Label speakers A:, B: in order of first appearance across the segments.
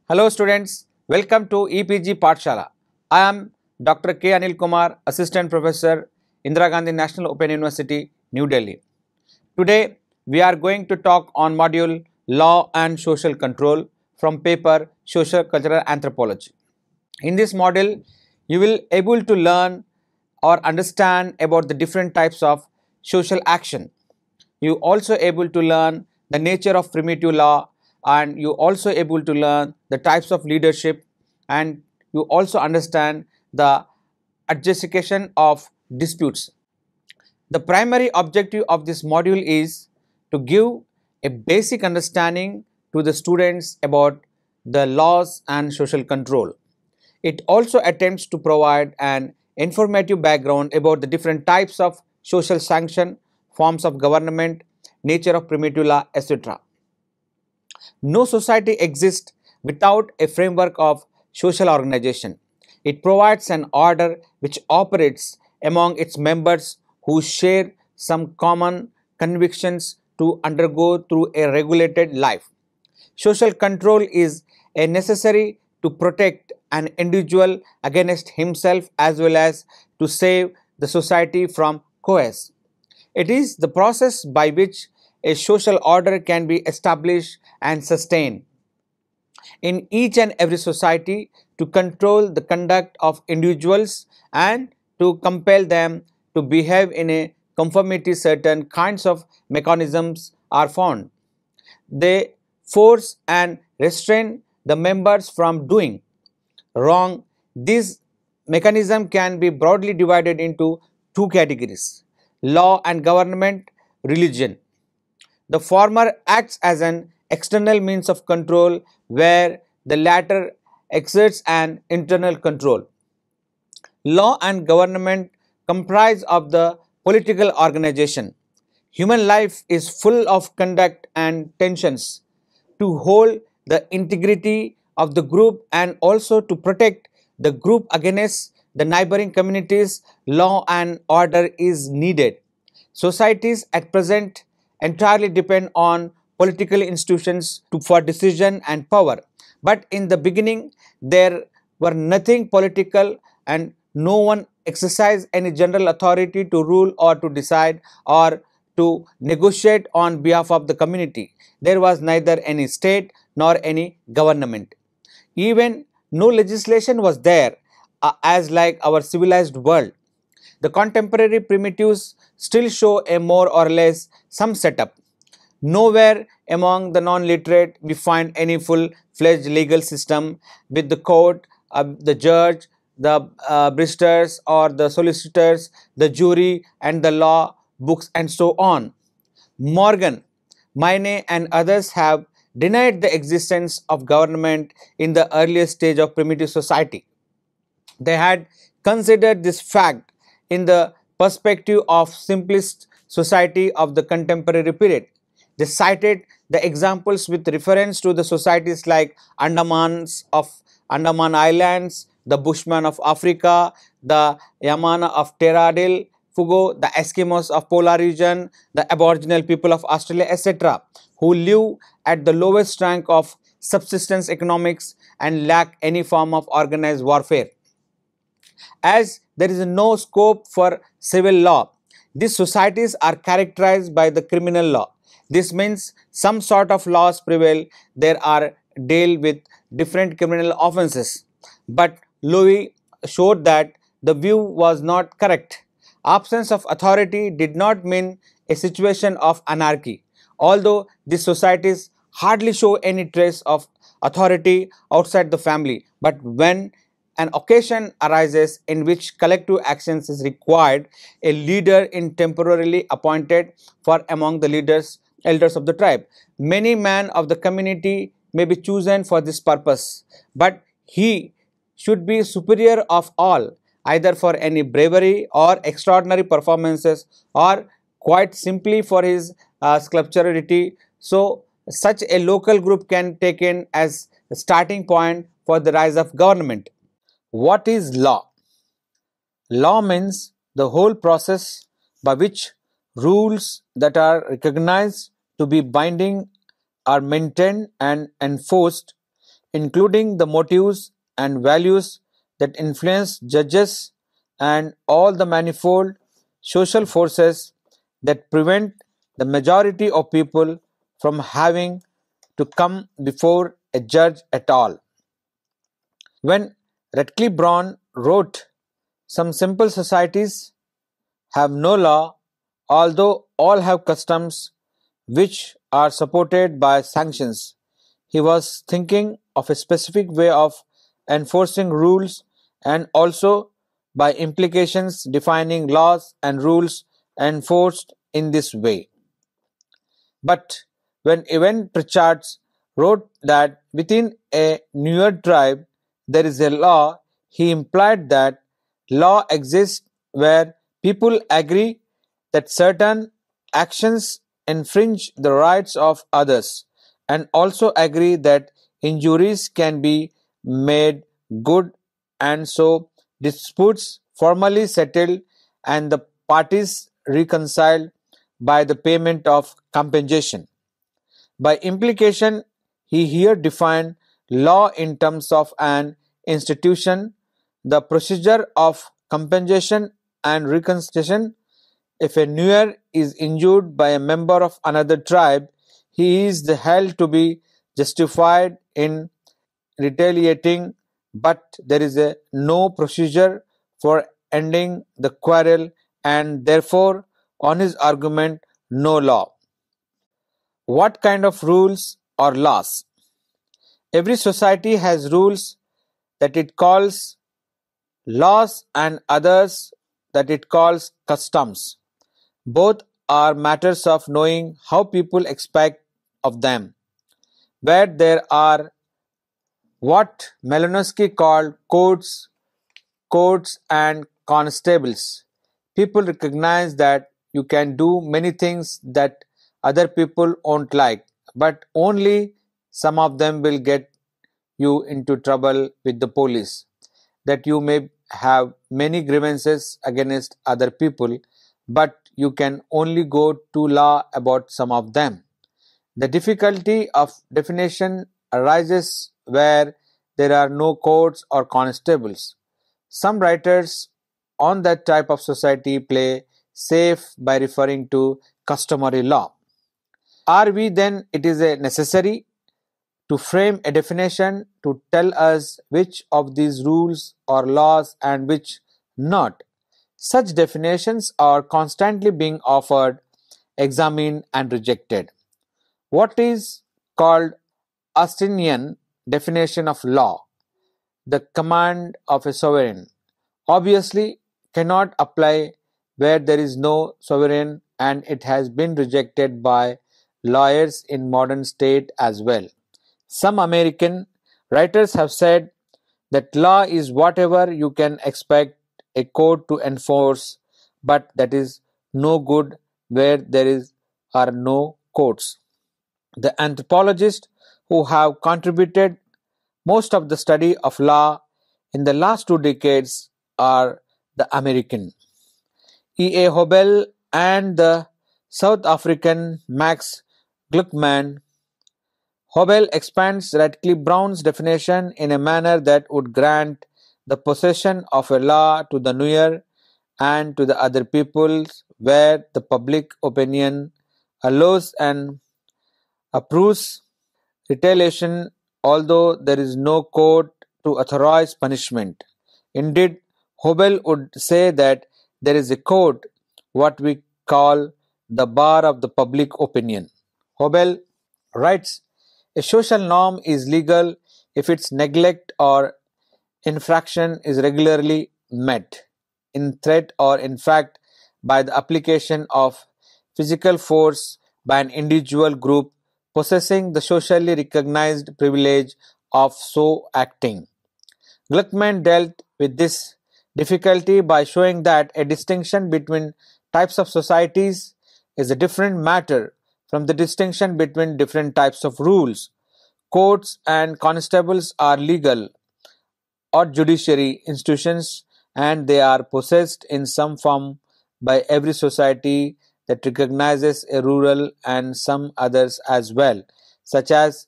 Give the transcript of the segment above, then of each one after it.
A: Hello students, welcome to EPG Pathshala. I am Dr. K. Anil Kumar, Assistant Professor, Indira Gandhi National Open University, New Delhi. Today we are going to talk on module Law and Social Control from paper Social Cultural Anthropology. In this module, you will able to learn or understand about the different types of social action. You also able to learn the nature of primitive law, and you also able to learn the types of leadership, and you also understand the adjudication of disputes. The primary objective of this module is to give a basic understanding to the students about the laws and social control. It also attempts to provide an informative background about the different types of social sanction, forms of government, nature of primitive law, etc. No society exists without a framework of social organization. It provides an order which operates among its members who share some common convictions to undergo through a regulated life. Social control is a necessary to protect an individual against himself as well as to save the society from chaos. It is the process by which a social order can be established and sustained in each and every society to control the conduct of individuals and to compel them to behave in a conformity. Certain kinds of mechanisms are found. They force and restrain the members from doing wrong. This mechanism can be broadly divided into two categories: law and government, religion. The former acts as an external means of control, where the latter exerts an internal control. Law and government comprise of the political organization. Human life is full of conduct and tensions. To hold the integrity of the group and also to protect the group against the neighboring communities, law and order is needed. Societies at present entirely depend on political institutions for decision and power. But in the beginning, there were nothing political, and no one exercised any general authority to rule or to decide or to negotiate on behalf of the community. There was neither any state nor any government. Even no legislation was there, as like our civilized world. The contemporary primitives still show a more or less some setup. Nowhere among the non-literate we find any full-fledged legal system with the court, the judge, the barristers or the solicitors, the jury and the law books and so on. Morgan, Maine and others have denied the existence of government in the earliest stage of primitive society. They had considered this fact in the perspective of simplest society of the contemporary period. They cited the examples with reference to the societies like Andaman Islands, the Bushmen of Africa, the Yamana of Terra del Fuego, the Eskimos of polar region, the Aboriginal people of Australia, etc., who live at the lowest rank of subsistence economics and lack any form of organized warfare. As there is no scope for civil law, these societies are characterized by the criminal law. This means some sort of laws prevail. There are deal with different criminal offences. But Louis showed that the view was not correct. Absence of authority did not mean a situation of anarchy. Although these societies hardly show any trace of authority outside the family, but when an occasion arises in which collective actions is required, a leader is temporarily appointed for among the elders of the tribe. Many men of the community may be chosen for this purpose, but he should be superior of all, either for any bravery or extraordinary performances or quite simply for his sculpturality. So such a local group can taken as a starting point for the rise of government. What is law? Law means the whole process by which rules that are recognized to be binding are maintained and enforced including the motives and values that influence judges and all the manifold social forces that prevent the majority of people from having to come before a judge at all. When Radcliffe Brown wrote, "Some simple societies have no law, although all have customs which are supported by sanctions," he was thinking of a specific way of enforcing rules and also by implications defining laws and rules enforced in this way. But when Evan Pritchard wrote that within a newer tribe there is a law, he implied that law exists where people agree that certain actions infringe the rights of others and also agree that injuries can be made good, and so disputes formally settled and the parties reconciled by the payment of compensation. By implication, he here defined law in terms of an institution, the procedure of compensation and reconciliation. If a Nuer is injured by a member of another tribe, he is held to be justified in retaliating, but there is no procedure for ending the quarrel and therefore, on his argument, no law. What kind of rules or laws? Every society has rules that it calls laws and others that it calls customs. Both are matters of knowing how people expect of them. Where there are what Malinowski called courts and constables, people recognize that you can do many things that other people won't like, but only some of them will get you into trouble with the police. That you may have many grievances against other people, but you can only go to law about some of them. The difficulty of definition arises where there are no courts or constables. Some writers on that type of society play safe by referring to customary law. Are we then it is a necessary to frame a definition to tell us which of these rules or laws and which not? Such definitions are constantly being offered, examined and rejected. What is called Austinian definition of law, the command of a sovereign, obviously cannot apply where there is no sovereign, and it has been rejected by lawyers in modern state as well. Some American writers have said that law is whatever you can expect a court to enforce, but that is no good where are no courts. The anthropologists who have contributed most of the study of law in the last 2 decades are the American E. A. Hobel and the South African Max Gluckman. Hobel expands Radcliffe Brown's definition in a manner that would grant the possession of a law to the Nuer and to the other peoples where the public opinion allows and approves retaliation, although there is no court to authorize punishment. Indeed, Hobel would say that there is a court, what we call the bar of the public opinion. Hobel writes, a social norm is legal if its neglect or infraction is regularly met, in threat or in fact, by the application of physical force by an individual group possessing the socially recognized privilege of so acting. Gluckman dealt with this difficulty by showing that a distinction between types of societies is a different matter from the distinction between different types of rules. Courts and constables are legal or judiciary institutions, and they are possessed in some form by every society that recognizes a rural and some others as well, such as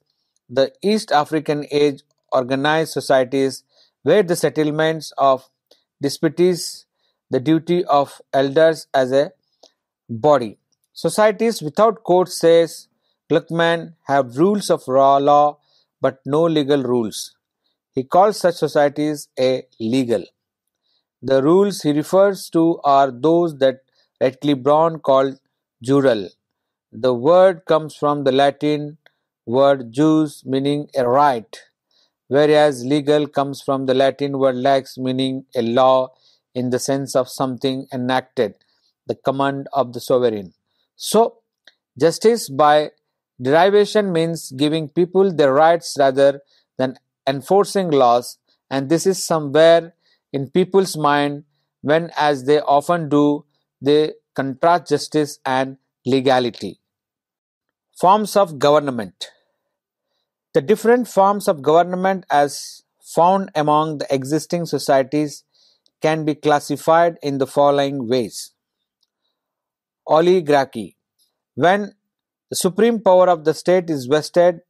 A: the East African Age organized societies where the settlements of disputes, the duty of elders as a body. Societies without courts, says Gluckman, have rules of raw law but no legal rules. He calls such societies a legal. The rules he refers to are those that Redcliffe Brown called jural. The word comes from the Latin word jus, meaning a right, whereas legal comes from the Latin word lex, meaning a law in the sense of something enacted, the command of the sovereign. So, justice by derivation means giving people their rights rather than enforcing laws, and this is somewhere in people's mind when, as they often do, they contrast justice and legality. Forms of government. The different forms of government as found among the existing societies can be classified in the following ways. Oligarchy. When the supreme power of the state is vested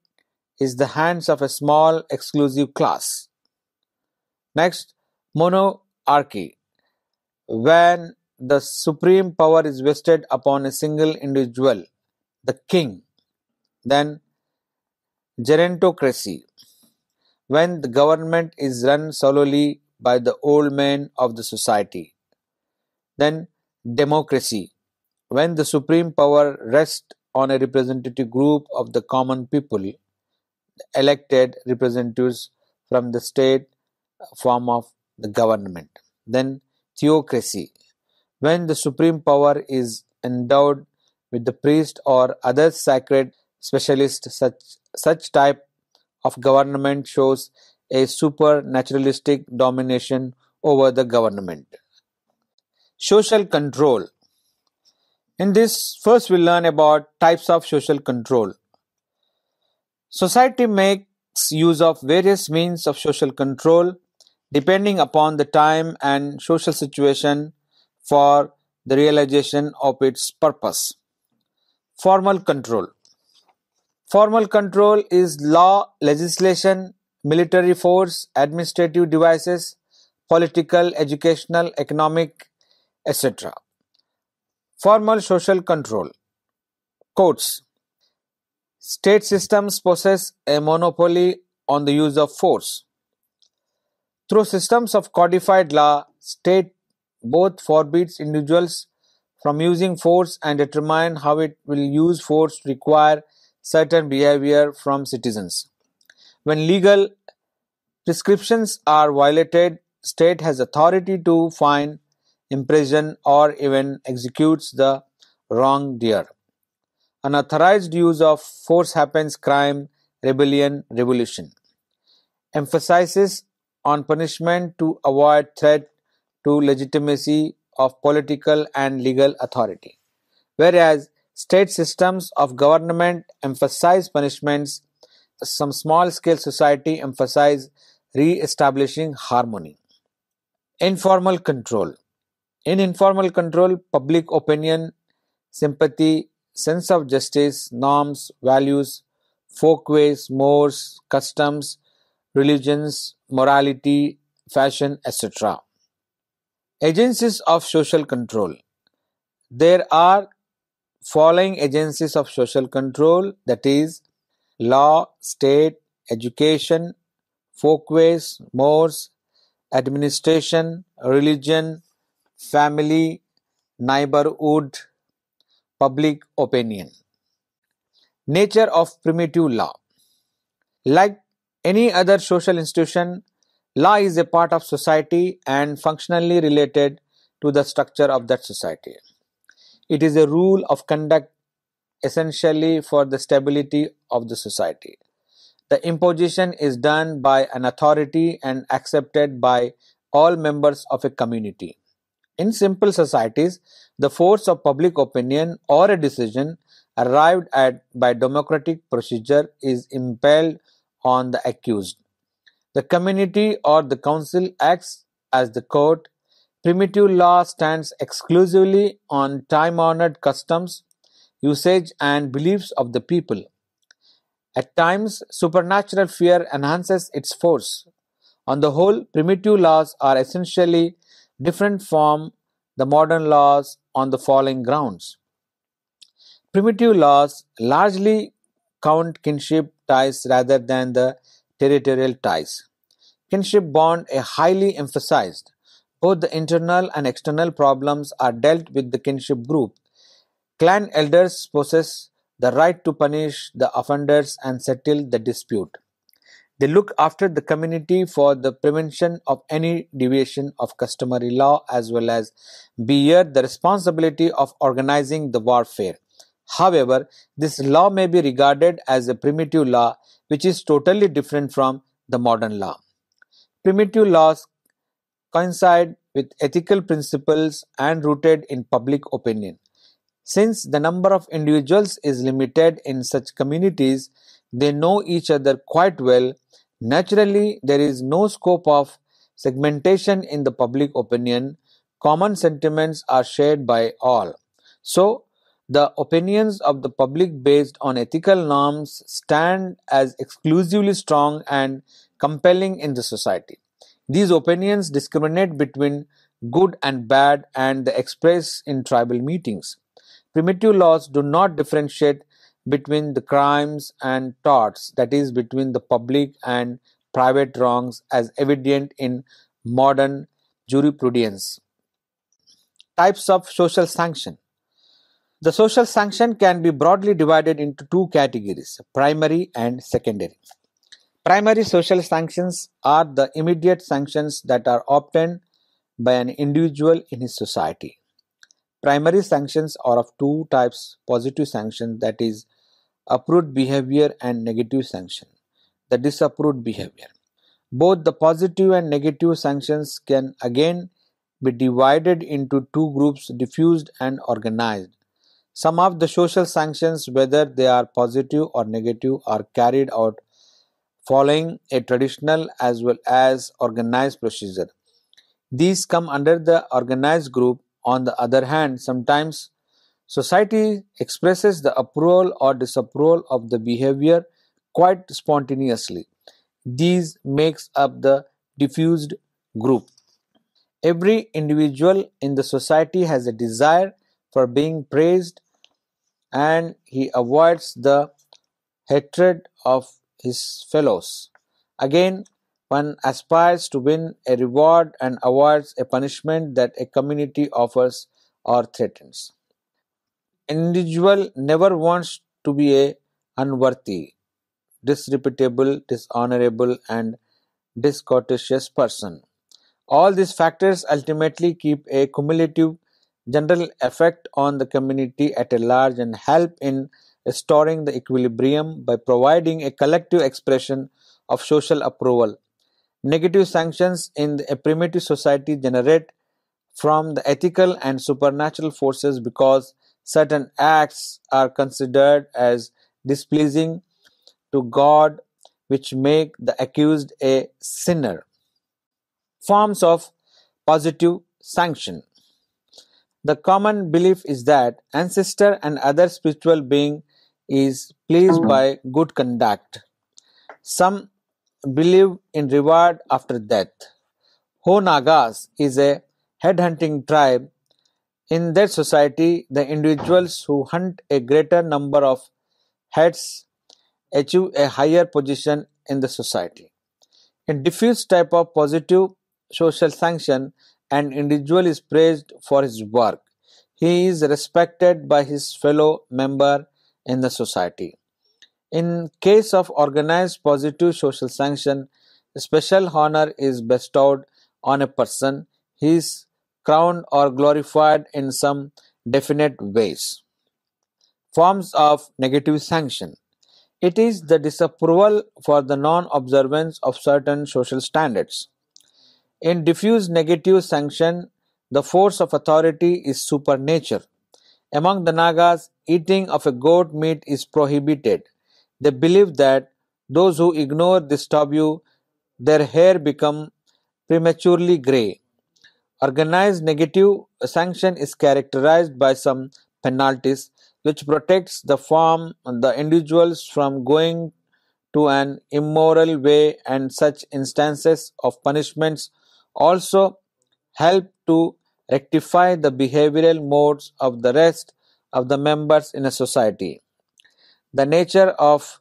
A: in the hands of a small exclusive class. Next, monarchy. When the supreme power is vested upon a single individual, the king. Then, gerontocracy. When the government is run solely by the old men of the society. Then, democracy. When the supreme power rests on a representative group of the common people, elected representatives from the state form of the government. Then, theocracy. When the supreme power is endowed with the priest or other sacred specialist, such type of government shows a supernaturalistic domination over the government. Social control. In this, first we'll learn about types of social control. Society makes use of various means of social control depending upon the time and social situation for the realization of its purpose. Formal control. Formal control is law, legislation, military force, administrative devices, political, educational, economic, etc. Formal social control. Courts. State systems possess a monopoly on the use of force. Through systems of codified law, state both forbids individuals from using force and determine how it will use force to require certain behavior from citizens. When legal prescriptions are violated, state has authority to fine, imprison, or even executes the wrongdoer. Unauthorized use of force happens crime, rebellion, revolution. Emphasizes on punishment to avoid threat to legitimacy of political and legal authority. Whereas state systems of government emphasize punishments, some small-scale society emphasize re-establishing harmony. Informal control. In informal control, public opinion, sympathy, sense of justice, norms, values, folkways, mores, customs, religions, morality, fashion, etc. Agencies of social control. There are following agencies of social control, that is, law, state, education, folkways, mores, administration, religion, family, neighborhood, public opinion. Nature of primitive law. Like any other social institution, law is a part of society and functionally related to the structure of that society. It is a rule of conduct essentially for the stability of the society. The imposition is done by an authority and accepted by all members of a community. In simple societies, the force of public opinion or a decision arrived at by democratic procedure is impelled on the accused. The community or the council acts as the court. Primitive law stands exclusively on time-honored customs, usage and beliefs of the people. At times, supernatural fear enhances its force. On the whole, primitive laws are essentially different from the modern laws on the following grounds. Primitive laws largely count kinship ties rather than the territorial ties. Kinship bond is highly emphasized. Both the internal and external problems are dealt with the kinship group. Clan elders possess the right to punish the offenders and settle the dispute. They look after the community for the prevention of any deviation of customary law as well as bear the responsibility of organizing the warfare. However, this law may be regarded as a primitive law which is totally different from the modern law. Primitive laws coincide with ethical principles and rooted in public opinion. Since the number of individuals is limited in such communities, they know each other quite well. Naturally, there is no scope of segmentation in the public opinion. Common sentiments are shared by all. So, the opinions of the public based on ethical norms stand as exclusively strong and compelling in the society. These opinions discriminate between good and bad and they express in tribal meetings. Primitive laws do not differentiate between the crimes and torts, that is, between the public and private wrongs, as evident in modern jurisprudence. Types of social sanction. The social sanction can be broadly divided into two categories, primary and secondary. Primary social sanctions are the immediate sanctions that are obtained by an individual in his society. Primary sanctions are of two types, positive sanction, that is approved behavior, and negative sanction, the disapproved behavior. Both the positive and negative sanctions can again be divided into two groups, diffused and organized. Some of the social sanctions, whether they are positive or negative, are carried out following a traditional as well as organized procedure. These come under the organized group. On the other hand, sometimes society expresses the approval or disapproval of the behavior quite spontaneously. These makes up the diffused group. Every individual in the society has a desire for being praised and he avoids the hatred of his fellows. Again, one aspires to win a reward and avoids a punishment that a community offers or threatens. An individual never wants to be a unworthy, disreputable, dishonorable, and discourteous person. All these factors ultimately keep a cumulative general effect on the community at a large and help in restoring the equilibrium by providing a collective expression of social approval. Negative sanctions in a primitive society generate from the ethical and supernatural forces because certain acts are considered as displeasing to God, which make the accused a sinner. Forms of positive sanction. The common belief is that ancestor and other spiritual being is pleased by good conduct. Some believe in reward after death. Ho Nagas is a headhunting tribe. In their society, the individuals who hunt a greater number of heads achieve a higher position in the society. In diffuse type of positive social sanction, an individual is praised for his work. He is respected by his fellow member in the society. In case of organized positive social sanction, special honor is bestowed on a person. He is crowned or glorified in some definite ways. Forms of negative sanction. It is the disapproval for the non-observance of certain social standards. In diffuse negative sanction, the force of authority is supernature. Among the Nagas, eating of a goat meat is prohibited. They believe that those who ignore this taboo, their hair become prematurely grey. Organized negative sanction is characterized by some penalties which protects the individuals from going to an immoral way, and such instances of punishments also help to rectify the behavioral modes of the rest of the members in a society. The nature of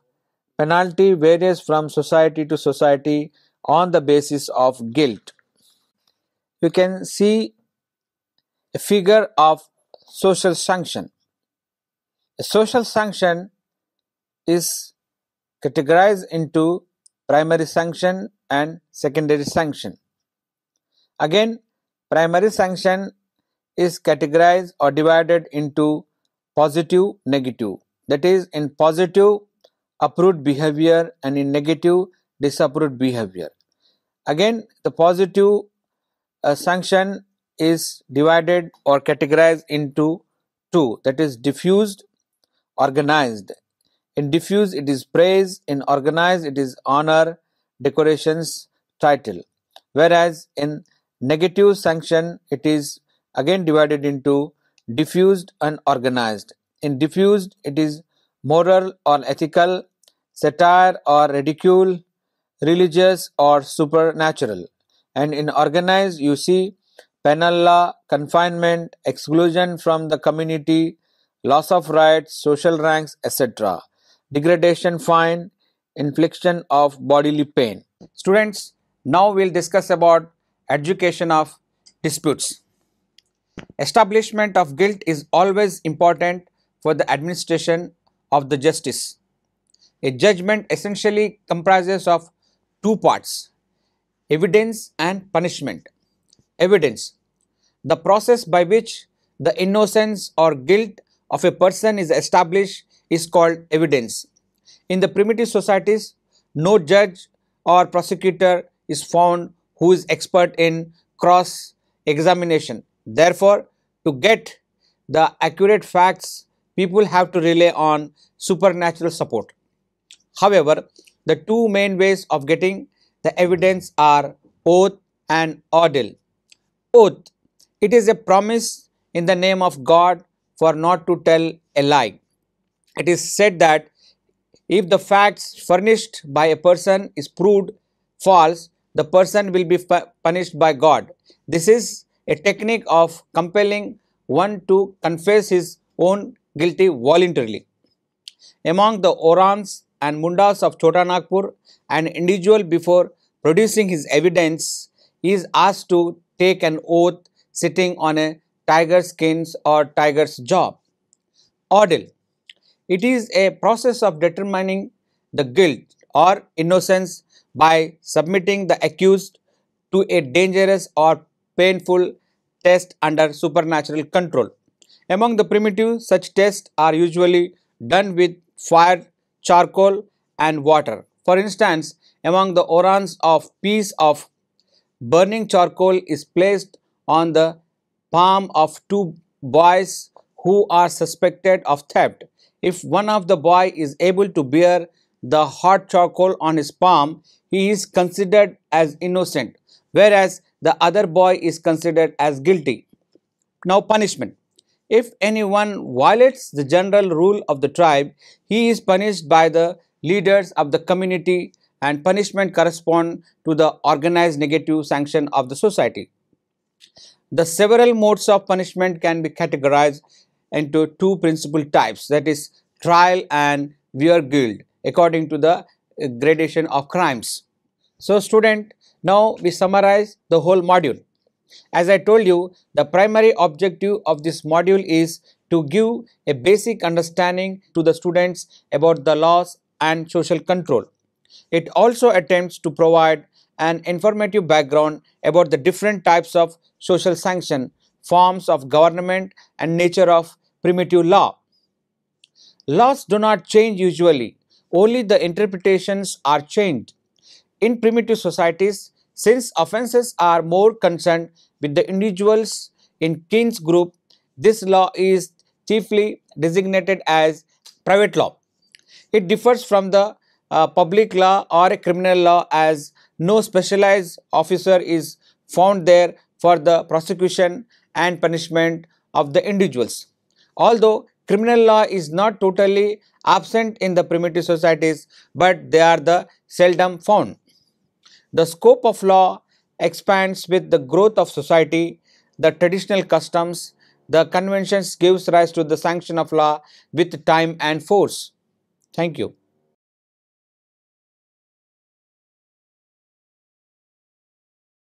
A: penalty varies from society to society on the basis of guilt. You can see a figure of social sanction. A social sanction is categorized into primary sanction and secondary sanction. Again, primary sanction is categorized or divided into positive, negative. That is, in positive, approved behavior, and in negative, disapproved behavior. Again, the positive sanction is divided or categorized into two, that is diffused, organized. In diffuse it is praise, in organized it is honor, decorations, title. Whereas in negative sanction it is again divided into diffused and organized. In diffused it is moral or ethical, satire or ridicule, religious or supernatural. And in organized you see penal law, confinement, exclusion from the community, loss of rights, social ranks, etc. Degradation, fine, infliction of bodily pain. Students, now we'll discuss about adjudication of disputes. Establishment of guilt is always important for the administration of the justice. A judgment essentially comprises of two parts: evidence and punishment. Evidence: the process by which the innocence or guilt of a person is established is called evidence. In the primitive societies, no judge or prosecutor is found who is expert in cross examination. Therefore, to get the accurate facts, people have to rely on supernatural support. However, the two main ways of getting the evidence are oath and ordeal. Oath: it is a promise in the name of God for not to tell a lie. It is said that if the facts furnished by a person is proved false, the person will be punished by God. This is a technique of compelling one to confess his own guilty voluntarily. Among the Orans and Mundas of Chota Nagpur, an individual before producing his evidence is asked to take an oath sitting on a tiger's skins or tiger's jaw. Ordeal: it is a process of determining the guilt or innocence by submitting the accused to a dangerous or painful test under supernatural control. Among the primitive, such tests are usually done with fire, charcoal, and water. For instance, among the Orans, of piece of burning charcoal is placed on the palm of two boys who are suspected of theft. If one of the boy is able to bear the hot charcoal on his palm, he is considered as innocent, whereas the other boy is considered as guilty. Now, punishment: if anyone violates the general rule of the tribe, he is punished by the leaders of the community, and punishment correspond to the organized negative sanction of the society. The several modes of punishment can be categorized into two principal types, that is trial and voir guilt, according to the gradation of crimes. So student, now we summarize the whole module. As I told you, the primary objective of this module is to give a basic understanding to the students about the laws and social control. It also attempts to provide an informative background about the different types of social sanction, forms of government, and nature of primitive law. Laws do not change usually, only the interpretations are changed. In primitive societies, since offences are more concerned with the individuals in kin's group, this law is chiefly designated as private law. It differs from the public law or a criminal law, as no specialized officer is found there for the prosecution and punishment of the individuals. Although criminal law is not totally absent in the primitive societies, but they are the seldom found. The scope of law expands with the growth of society, the traditional customs, the conventions gives rise to the sanction of law with time and force. Thank you.